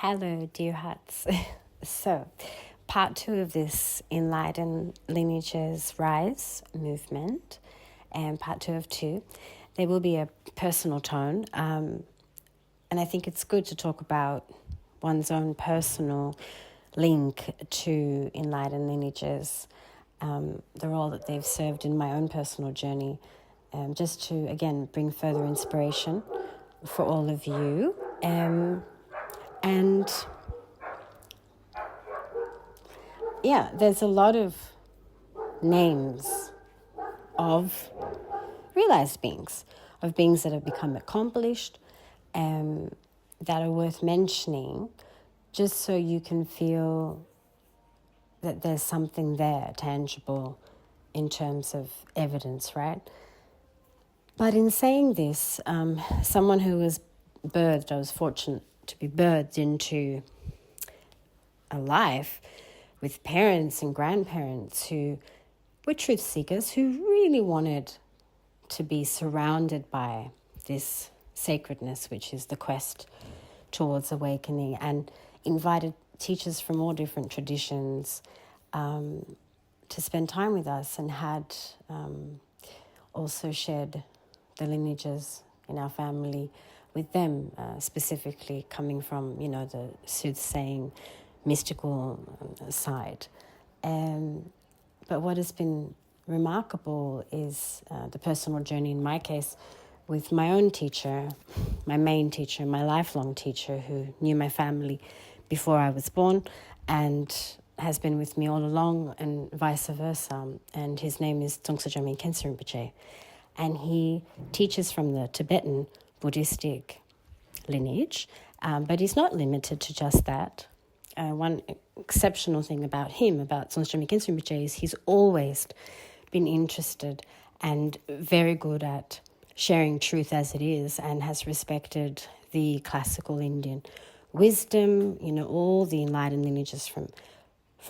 Hello, dear hearts. So, part 2 of this Enlightened Lineages Rise movement, and part 2 of 2, there will be a personal tone, and I think it's good to talk about one's own personal link to Enlightened Lineages, the role that they've served in my own personal journey, just to, again, bring further inspiration for all of you. And yeah, there's a lot of names of realized beings, of beings that have become accomplished, that are worth mentioning, just so you can feel that there's something there, tangible, in terms of evidence, right? But in saying this, someone who was birthed, I was fortunate to be birthed into a life with parents and grandparents who were truth seekers, who really wanted to be surrounded by this sacredness, which is the quest towards awakening, and invited teachers from all different traditions to spend time with us, and had also shared the lineages in our family with them, specifically coming from, the soothsaying, mystical side. But what has been remarkable is the personal journey, in my case, with my own teacher, my main teacher, my lifelong teacher, who knew my family before I was born and has been with me all along, and vice versa. And his name is Tongsajamin Khensa Rinpoche. And he teaches from the Tibetan Buddhistic lineage, but he's not limited to just that. One exceptional thing about him, about Tongsajamin Khensa Rinpoche, is he's always been interested and very good at sharing truth as it is, and has respected the classical Indian wisdom, all the enlightened lineages from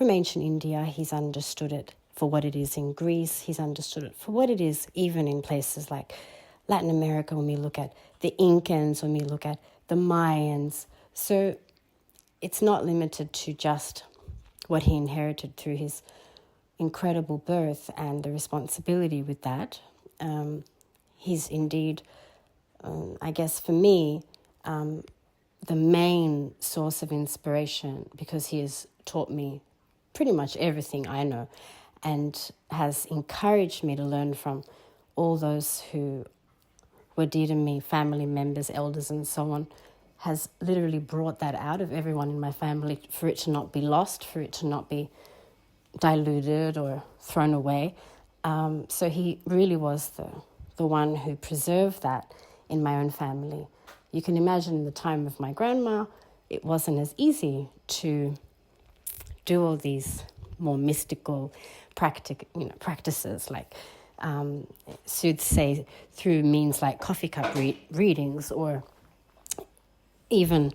ancient India. He's understood it for what it is in Greece. He's understood it for what it is even in places like Latin America, when we look at the Incans, when we look at the Mayans. So it's not limited to just what he inherited through his incredible birth and the responsibility with that. He's indeed, I guess for me, the main source of inspiration, because he has taught me pretty much everything I know, and has encouraged me to learn from all those who were dear to me, family members, elders, and so on. Has literally brought that out of everyone in my family, for it to not be lost, for it to not be diluted or thrown away. So he really was the one who preserved that in my own family. You can imagine in the time of my grandma, it wasn't as easy to do all these more mystical practices, like soothsay through means like coffee cup readings, or even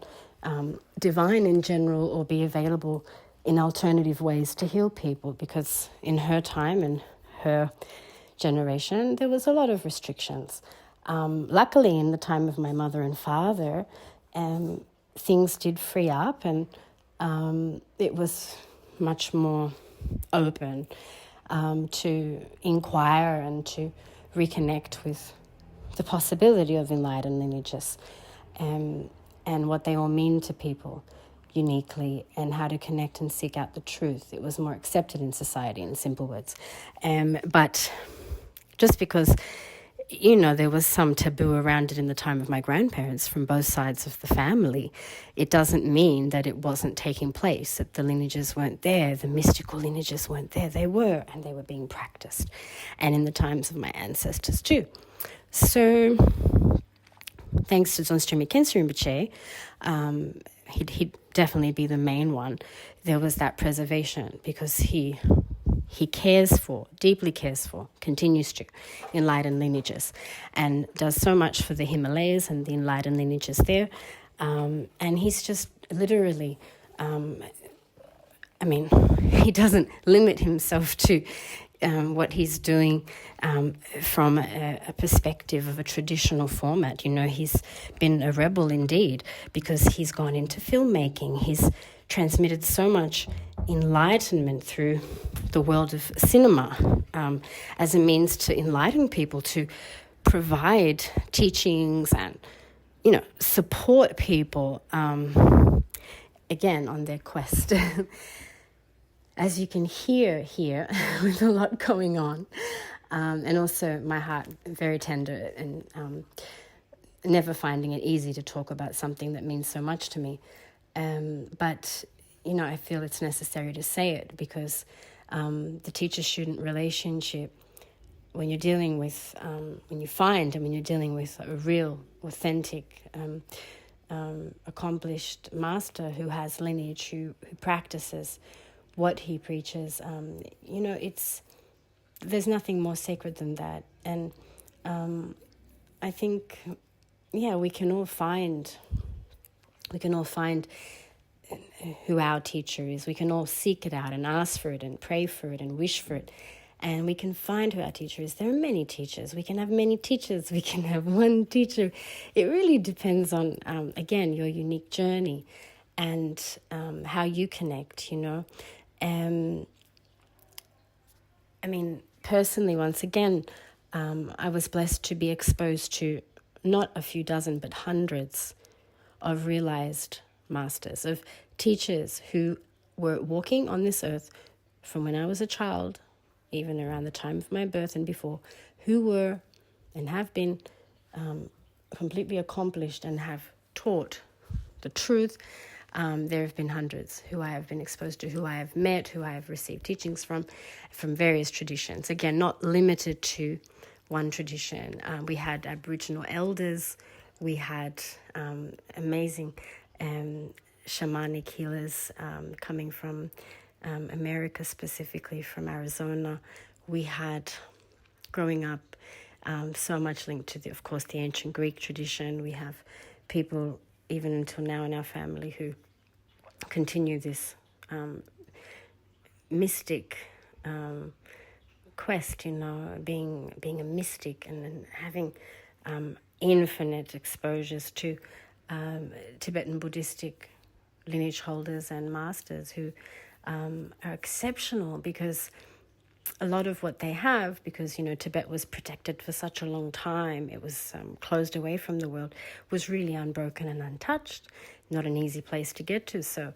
divine in general, or be available in alternative ways to heal people, because in her time and her generation, there was a lot of restrictions. Luckily, in the time of my mother and father, things did free up, and it was much more open to inquire and to reconnect with the possibility of enlightened lineages, and what they all mean to people uniquely, and how to connect and seek out the truth. It was more accepted in society, in simple words. But just because, there was some taboo around it in the time of my grandparents from both sides of the family, it doesn't mean that it wasn't taking place, that the lineages weren't there, the mystical lineages weren't there. They were, and they were being practiced. And in the times of my ancestors too. So thanks to Tongsajamin Khensa Rinpoche, he'd definitely be the main one. There was that preservation, because he deeply cares for, continues to, enlightened lineages, and does so much for the Himalayas and the enlightened lineages there. And he's just literally, he doesn't limit himself to what he's doing from a perspective of a traditional format. He's been a rebel indeed, because he's gone into filmmaking. He's transmitted so much enlightenment through the world of cinema as a means to enlighten people, to provide teachings and, support people, again, on their quest. As you can hear here, with a lot going on, and also my heart very tender, and never finding it easy to talk about something that means so much to me. But, I feel it's necessary to say it, because the teacher-student relationship, when you're dealing with, when you're dealing with a real, authentic, accomplished master who has lineage, who practices what he preaches, there's nothing more sacred than that. And I think, we can all find who our teacher is. We can all seek it out and ask for it and pray for it and wish for it. And we can find who our teacher is. There are many teachers. We can have many teachers. We can have one teacher. It really depends on, again, your unique journey and how you connect, personally, once again, I was blessed to be exposed to not a few dozen, but hundreds of realized masters, of teachers who were walking on this earth from when I was a child, even around the time of my birth and before, who were and have been completely accomplished and have taught the truth. There have been hundreds who I have been exposed to, who I have met, who I have received teachings from various traditions. Again, not limited to one tradition. We had Aboriginal elders. We had amazing shamanic healers coming from America, specifically from Arizona. We had, growing up, so much linked to, of course, the ancient Greek tradition. We have people, even until now in our family, who continue this mystic quest, being a mystic and having infinite exposures to Tibetan Buddhistic lineage holders and masters who are exceptional, because a lot of what they have, because, Tibet was protected for such a long time, it was closed away from the world, was really unbroken and untouched, not an easy place to get to. So,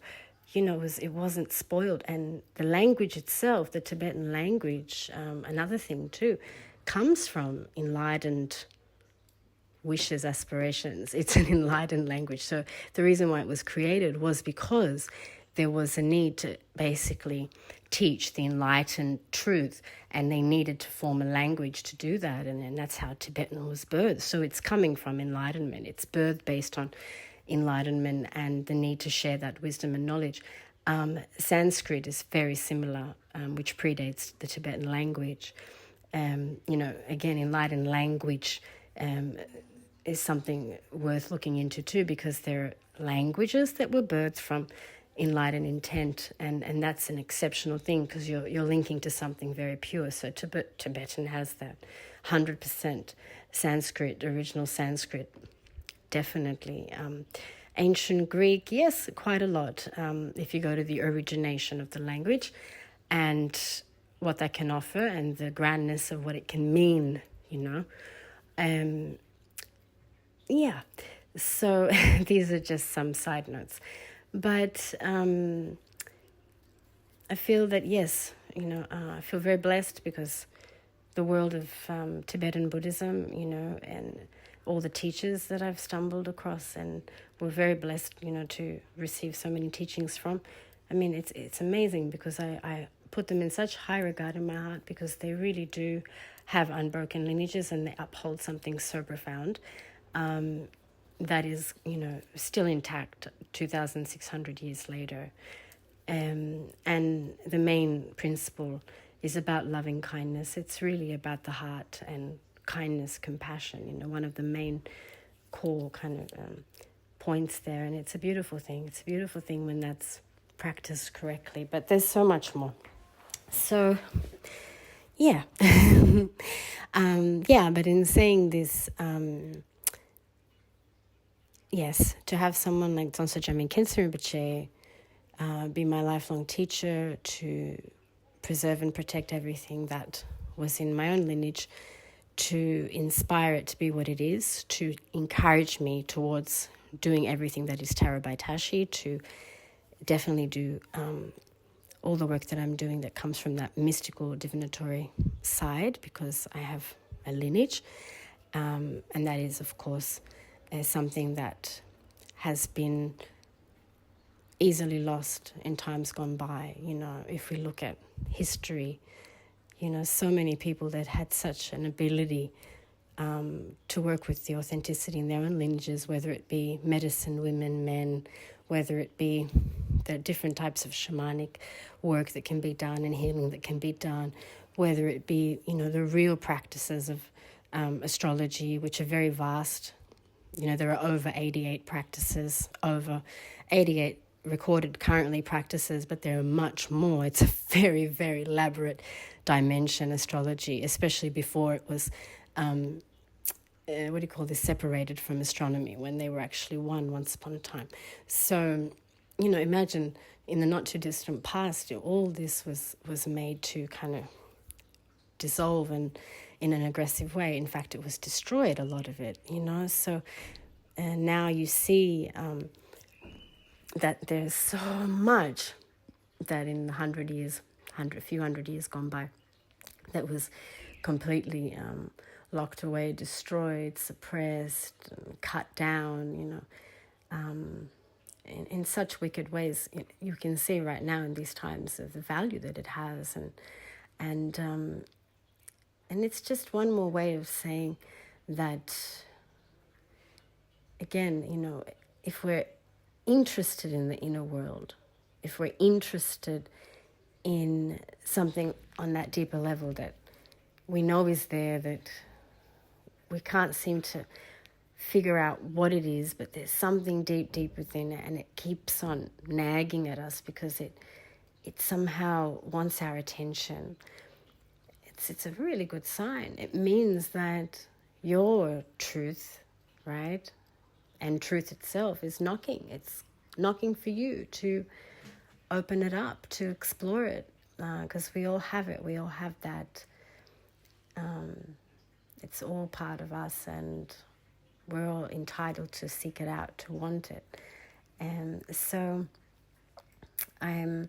it wasn't spoiled. And the language itself, the Tibetan language, another thing too, comes from enlightened wishes, aspirations. It's an enlightened language. So the reason why it was created was because there was a need to basically teach the enlightened truth, and they needed to form a language to do that, and that's how Tibetan was birthed. So it's coming from enlightenment. It's birthed based on enlightenment and the need to share that wisdom and knowledge. Sanskrit is very similar, which predates the Tibetan language. Again, enlightened language is something worth looking into too, because there are languages that were birthed from enlightened intent, and that's an exceptional thing, because you're linking to something very pure. So Tibetan has that 100%. Sanskrit, original Sanskrit, definitely. Ancient Greek, yes, quite a lot, if you go to the origination of the language and what that can offer and the grandness of what it can mean, so these are just some side notes. But I feel that, yes, I feel very blessed, because the world of Tibetan Buddhism, and all the teachers that I've stumbled across, and we're very blessed, to receive so many teachings from. It's amazing, because I put them in such high regard in my heart, because they really do have unbroken lineages, and they uphold something so profound that is, still intact 2,600 years later. And the main principle is about loving kindness. It's really about the heart and kindness, compassion, one of the main core kind of points there. And it's a beautiful thing. It's a beautiful thing when that's practiced correctly. But there's so much more. So, yeah. Yeah, but in saying this, yes, to have someone like Zonso Jamin Kensur Rinpoche be my lifelong teacher, to preserve and protect everything that was in my own lineage, to inspire it to be what it is, to encourage me towards doing everything that is TarotbyTashi, to definitely do all the work that I'm doing that comes from that mystical divinatory side, because I have a lineage, and that is, of course, something that has been easily lost in times gone by. You know, if we look at history, you know, so many people that had such an ability to work with the authenticity in their own lineages, whether it be medicine, women, men, whether it be the different types of shamanic work that can be done and healing that can be done, whether it be, you know, the real practices of astrology, which are very vast. You know, there are over 88 practices, over 88 recorded currently practices, but there are much more. It's a very, very elaborate dimension, astrology, especially before it was separated from astronomy, when they were actually one once upon a time. So, you know, imagine in the not too distant past, all this was made to kind of dissolve and in an aggressive way. In fact, it was destroyed, a lot of it, you know. So, and now you see that there's so much that in the few hundred years gone by, that was completely locked away, destroyed, suppressed, cut down, you know, in such wicked ways. You can see right now in these times of the value that it has, and it's just one more way of saying that, again, you know, if we're interested in the inner world, if we're interested in something on that deeper level that we know is there, that we can't seem to figure out what it is, but there's something deep within it, and it keeps on nagging at us because it somehow wants our attention. It's a really good sign. It means that your truth, right, and truth itself is knocking. It's knocking for you to open it up, to explore it, because we all have it. We all have that. It's all part of us, and we're all entitled to seek it out, to want it. And so I'm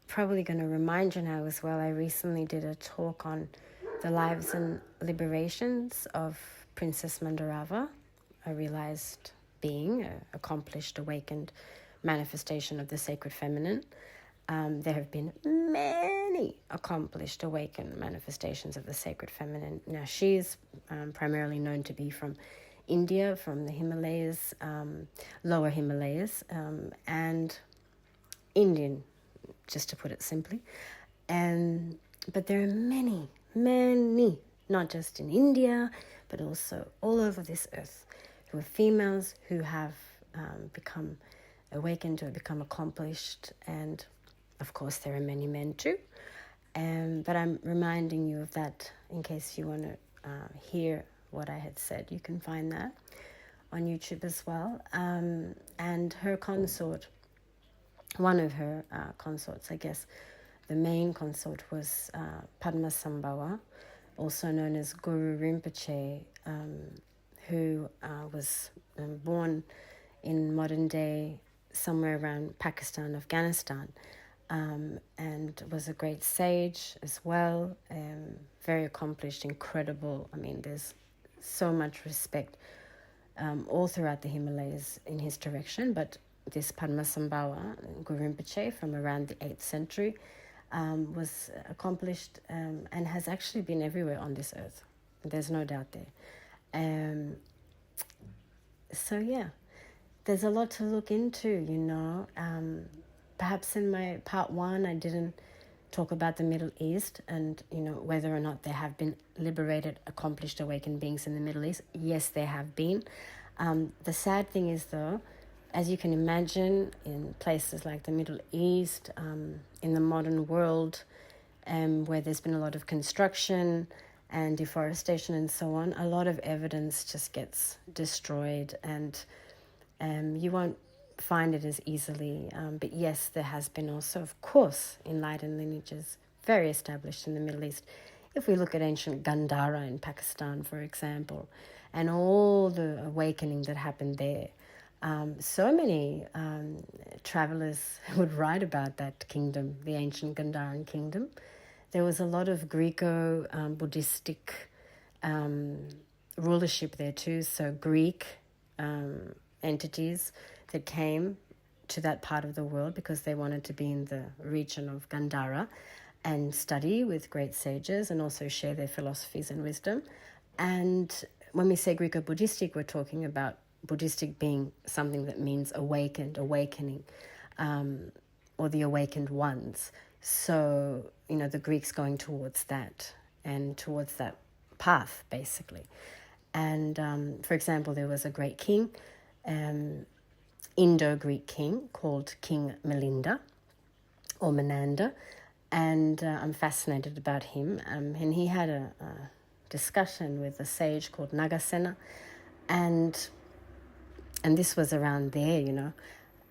probably going to remind you now as well, I recently did a talk on the lives and liberations of Princess Mandarava, a realized being, an accomplished, awakened manifestation of the sacred feminine. There have been many accomplished, awakened manifestations of the sacred feminine. Now, she is primarily known to be from India, from the Himalayas, lower Himalayas, and Indian, just to put it simply. But there are many, not just in India, but also all over this earth, who are females who have become awakened, who have become accomplished, and of course there are many men too. But I'm reminding you of that in case you want to hear what I had said. You can find that on YouTube as well. And her consort, one of her consorts, I guess, the main consort was Padmasambhava, also known as Guru Rinpoche, who was born in modern day somewhere around Pakistan, Afghanistan, and was a great sage as well, very accomplished, incredible. I mean, there's so much respect all throughout the Himalayas in his direction, but this Padmasambhava, Guru Rinpoche, from around the 8th century, was accomplished and has actually been everywhere on this earth. There's no doubt there. So yeah, there's a lot to look into, you know. Perhaps in my part 1, I didn't talk about the Middle East and, you know, whether or not there have been liberated, accomplished, awakened beings in the Middle East. Yes, there have been. The sad thing is, though, as you can imagine, in places like the Middle East, in the modern world, where there's been a lot of construction and deforestation and so on, a lot of evidence just gets destroyed, and you won't find it as easily. But yes, there has been also, of course, enlightened lineages very established in the Middle East. If we look at ancient Gandhara in Pakistan, for example, and all the awakening that happened there, so many travelers would write about that kingdom, the ancient Gandharan kingdom. There was a lot of Greco-Buddhistic rulership there too, so Greek entities that came to that part of the world because they wanted to be in the region of Gandhara and study with great sages and also share their philosophies and wisdom. And when we say Greco-Buddhistic, we're talking about Buddhistic being something that means awakened, awakening, or the awakened ones. So, the Greeks going towards that and towards that path, basically. And, for example, there was a great king, Indo-Greek king called King Melinda or Menander, and I'm fascinated about him. And he had a discussion with a sage called Nagasena, and this was around there,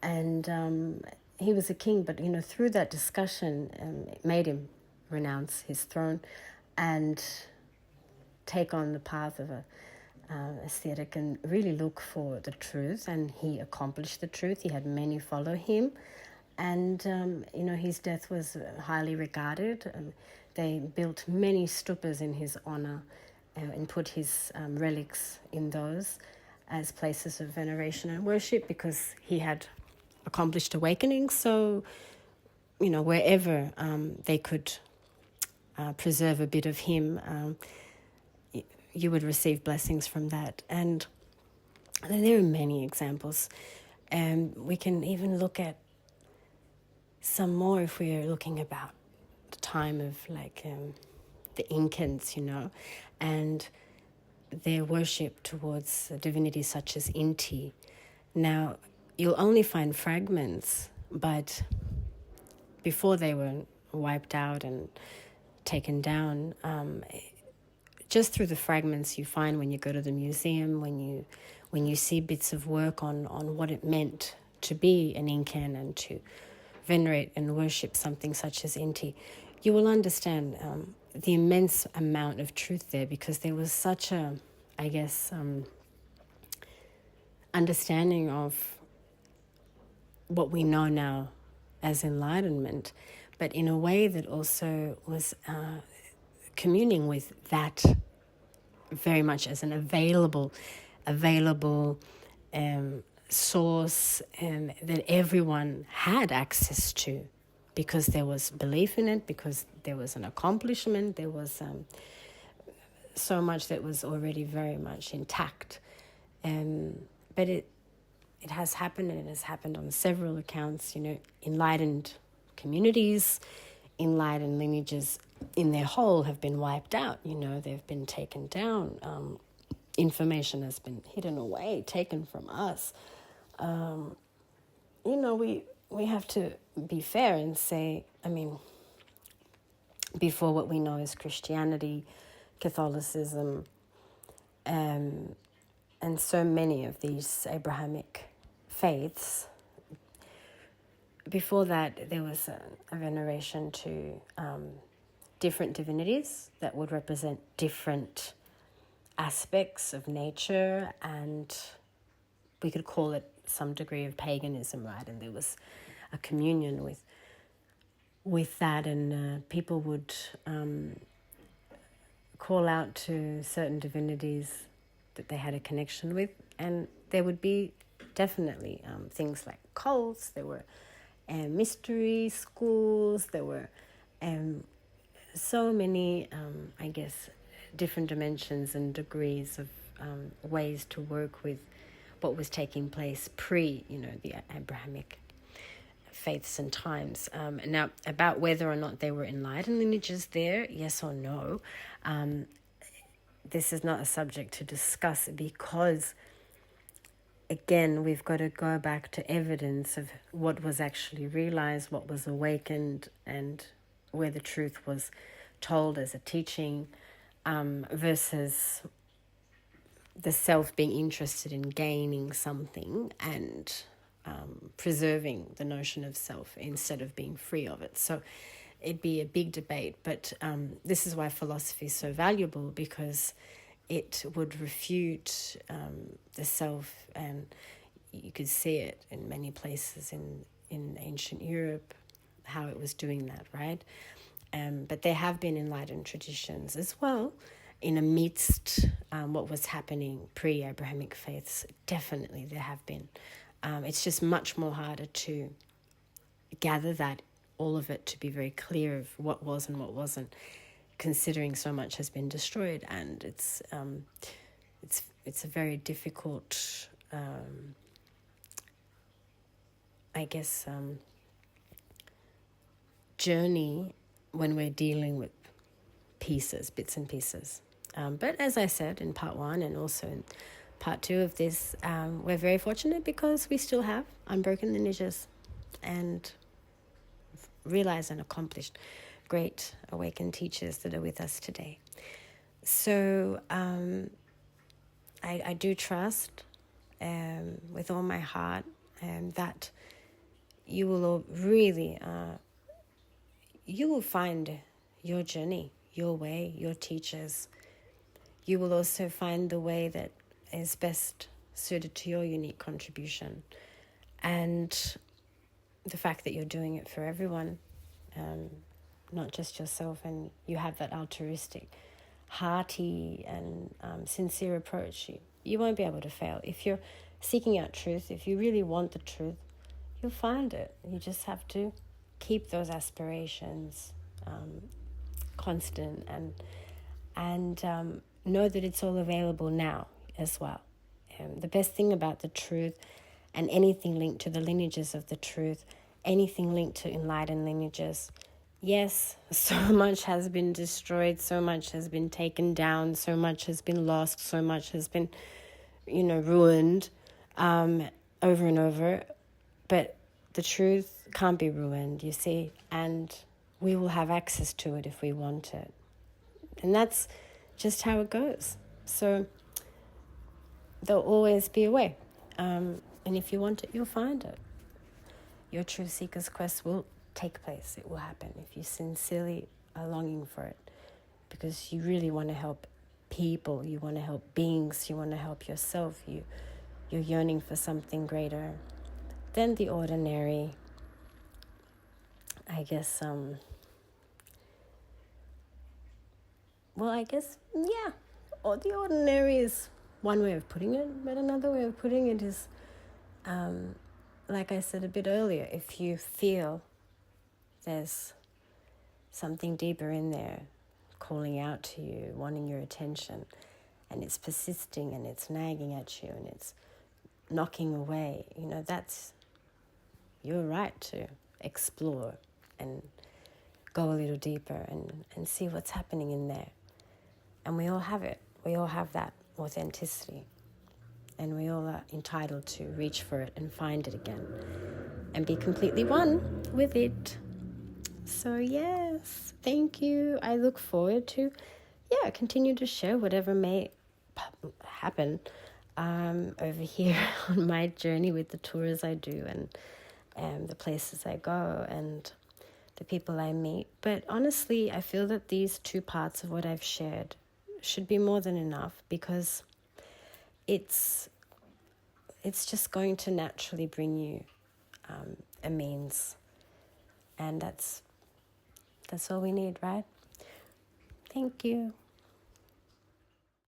and he was a king, but through that discussion, it made him renounce his throne and take on the path of a ascetic and really look for the truth. And he accomplished the truth. He had many follow him, and his death was highly regarded. They built many stupas in his honor and put his relics in those as places of veneration and worship, because he had accomplished awakening. So, wherever they could preserve a bit of him, you would receive blessings from that. And there are many examples. We can even look at some more if we're looking about the time of the Incans, and their worship towards divinities such as Inti. Now, you'll only find fragments, but before they were wiped out and taken down, just through the fragments you find when you go to the museum, when you see bits of work on what it meant to be an Incan and to venerate and worship something such as Inti, you will understand the immense amount of truth there, because there was such a, understanding of what we know now as enlightenment, but in a way that also was communing with that very much as an available source that everyone had access to, because there was belief in it, because there was an accomplishment, there was so much that was already very much intact. But it has happened, and it has happened on several accounts. Enlightened communities, enlightened lineages in their whole have been wiped out. They've been taken down. Information has been hidden away, taken from us. We have to be fair and say, before what we know as Christianity, Catholicism, and so many of these Abrahamic faiths, before that there was a veneration to different divinities that would represent different aspects of nature, and we could call it some degree of paganism, right? And there was a communion with that, and people would call out to certain divinities that they had a connection with, and there would be definitely things like cults. There were mystery schools. There were so many, different dimensions and degrees of ways to work with what was taking place pre, the Abrahamic faiths and times. Now, about whether or not they were enlightened lineages there, yes or no, this is not a subject to discuss, because again, we've got to go back to evidence of what was actually realized, what was awakened, and where the truth was told as a teaching, versus the self being interested in gaining something and preserving the notion of self instead of being free of it. So it'd be a big debate, but this is why philosophy is so valuable, because it would refute the self, and you could see it in many places in ancient Europe, how it was doing that, right? But there have been enlightened traditions as well in amidst what was happening pre-Abrahamic faiths. Definitely there have been. It's just much more harder to gather that, all of it, to be very clear of what was and what wasn't, considering so much has been destroyed, and it's a very difficult, journey when we're dealing with bits and pieces. But as I said in part 1 and also in part 2 of this, we're very fortunate because we still have unbroken lineages and realized and accomplished great awakened teachers that are with us today. So I do trust with all my heart that you will all really, you will find your journey, your way, your teachers. You will also find the way that is best suited to your unique contribution. And the fact that you're doing it for everyone, not just yourself, and you have that altruistic, hearty and sincere approach, you won't be able to fail. If you're seeking out truth, if you really want the truth, you'll find it. You just have to keep those aspirations constant, and know that it's all available now as well. The best thing about the truth, and anything linked to the lineages of the truth, anything linked to enlightened lineages, yes, so much has been destroyed, so much has been taken down, so much has been lost, so much has been, ruined over and over. But the truth can't be ruined, you see, and we will have access to it if we want it. And that's just how it goes. So there'll always be a way. And if you want it, you'll find it. Your true seeker's quest will take place. It will happen if you sincerely are longing for it, because you really want to help people, you want to help beings, you want to help yourself. You're yearning for something greater than the ordinary, or the ordinary is one way of putting it, but another way of putting it is, like I said a bit earlier, if you feel there's something deeper in there calling out to you, wanting your attention, and it's persisting and it's nagging at you and it's knocking away, that's your right to explore and go a little deeper and see what's happening in there. And we all have it. We all have that authenticity. And we all are entitled to reach for it and find it again and be completely one with it. So yes, thank you. I look forward to, continue to share whatever may happen over here on my journey with the tours I do and the places I go and the people I meet. But honestly, I feel that these 2 parts of what I've shared should be more than enough, because it's just going to naturally bring you a means, and that's all we need, right? Thank you.